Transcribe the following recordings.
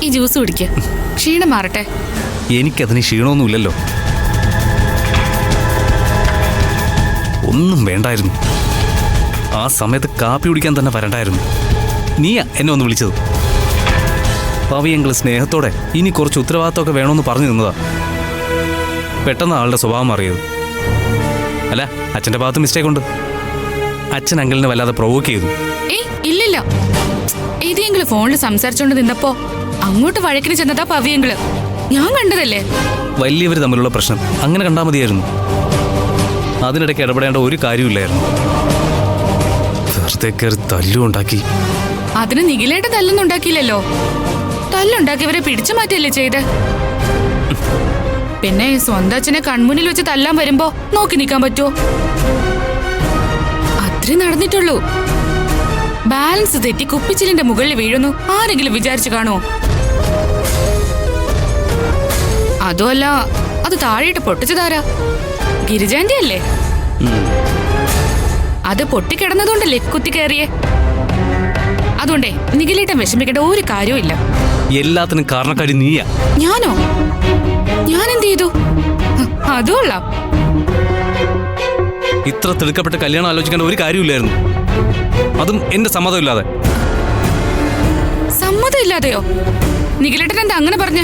ഈ ജ്യൂസ് കുടിക്ക്, ക്ഷീണം മാറട്ടെ. എനിക്കതിന് ക്ഷീണമൊന്നുമില്ലല്ലോ. ഒന്നും വേണ്ടായിരുന്നു. ആ സമയത്ത് കാപ്പി കുടിക്കാൻ തന്നെ വരണ്ടായിരുന്നു. നീയാ എന്നെ ഒന്ന് വിളിച്ചത്. പവിയങ്കൾ സ്നേഹത്തോടെ ഇനി കുറച്ച് ഉത്തരവാദിത്തമൊക്കെ വേണമെന്ന് പറഞ്ഞു നിന്നതാ. പെട്ടെന്ന് ആളുടെ സ്വഭാവം അറിയത്. അല്ല, അച്ഛൻ്റെ ഭാഗത്ത് മിസ്റ്റേക്ക് ഉണ്ട്. അച്ഛൻ അങ്കിളിനെ വല്ലാതെ പ്രൊവോക്ക് ചെയ്തു. ഇല്ലില്ല, ഏതെങ്കില് ഫോണിൽ സംസാരിച്ചോണ്ട് നിന്നപ്പോ അങ്ങോട്ട് വഴക്കിന് ചെന്നതാ പവിയങ്കള്. ഞാൻ കണ്ടതല്ലേ. വലിയവർ തമ്മിലുള്ള പ്രശ്നം അങ്ങനെ കണ്ടാൽ മതിയായിരുന്നു. അതിനിടയ്ക്ക് ഇടപെടേണ്ട ഒരു കാര്യമില്ലായിരുന്നു. വെറുതെ കയറി തല്ലുണ്ടാക്കി. അതിന് നിഖിലേട്ട് തല്ലൊന്നും ഉണ്ടാക്കിയില്ലല്ലോ. തല്ലുണ്ടാക്കിയവരെ പിടിച്ചു മാറ്റല്ലേ ചെയ്ത്. പിന്നെ സ്വന്തം അച്ഛനെ കൺമുന്നിൽ വെച്ച് തല്ലാൻ വരുമ്പോ നോക്കി നിൽക്കാൻ പറ്റുമോ? അത്രേ നടന്നിട്ടുള്ളൂ. ബാലൻസ് തെറ്റി കുപ്പിച്ചിലിന്റെ മുകളിൽ വീഴുന്നു ആരെങ്കിലും വിചാരിച്ചു കാണുമോ? അതുമല്ല, അത് താഴെയിട്ട് പൊട്ടിച്ചതാരാ? ഗിരിജാന്റെ അല്ലേ? അത് പൊട്ടിക്കിടന്നതുകൊണ്ടല്ലേ കുത്തി കയറിയേ. അതുകൊണ്ടേ നിഖിലേട്ടൻ വിഷമിക്കേണ്ട ഒരു കാര്യവും ഇല്ല. എല്ലാത്തിനും കാരണക്കാരി നീയാ. ഞാനോ? ഞാൻ എന്ത് ചെയ്തു? അതുകൊള്ളാം. ഇത്ര തിടുക്കപ്പെട്ട് കല്യാണം ആലോചിക്കേണ്ട ഒരു കാര്യമില്ലായിരുന്നു. അതും എന്റെ സമ്മതമില്ലാതെ. സമ്മതമില്ലാതെയോ? നിഖിലേട്ടൻ എന്താ അങ്ങനെ പറഞ്ഞ?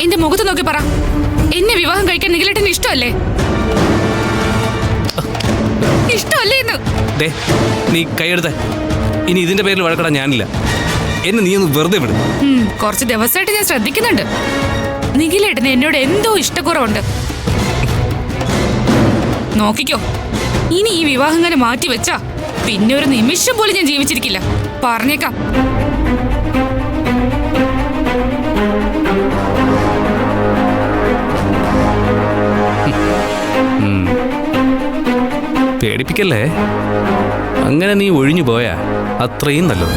എന്റെ മുഖത്ത് നോക്കി പറ, എന്നെ വിവാഹം കഴിക്കാൻ നിഖിലേട്ടന് ഇഷ്ടമല്ലേ? ഇഷ്ടമല്ലേ? നീ കൈയെടുത്ത ഇനി ഇതിന്റെ പേരിൽ വഴക്കടാൻ ഞാനില്ല. എന്നെ നീ ഒന്ന് വെറുതെ വിടും. കുറച്ച് ദിവസമായിട്ട് ഞാൻ ശ്രദ്ധിക്കുന്നുണ്ട്. നിഖിലേട്ടന് എന്നോട് എന്തോ ഇഷ്ടക്കുറവുണ്ട്. നോക്കിക്കോ, ഇനി ഈ വിവാഹം അങ്ങനെ മാറ്റി വെച്ചാ പിന്നെ ഒരു നിമിഷം പോലും ഞാൻ ജീവിച്ചിരിക്കില്ല. പറഞ്ഞേക്കാം. പേടിപ്പിക്കല്ലേ. അങ്ങനെ നീ ഒഴിഞ്ഞു പോയാ അത്രയും നല്ലത്.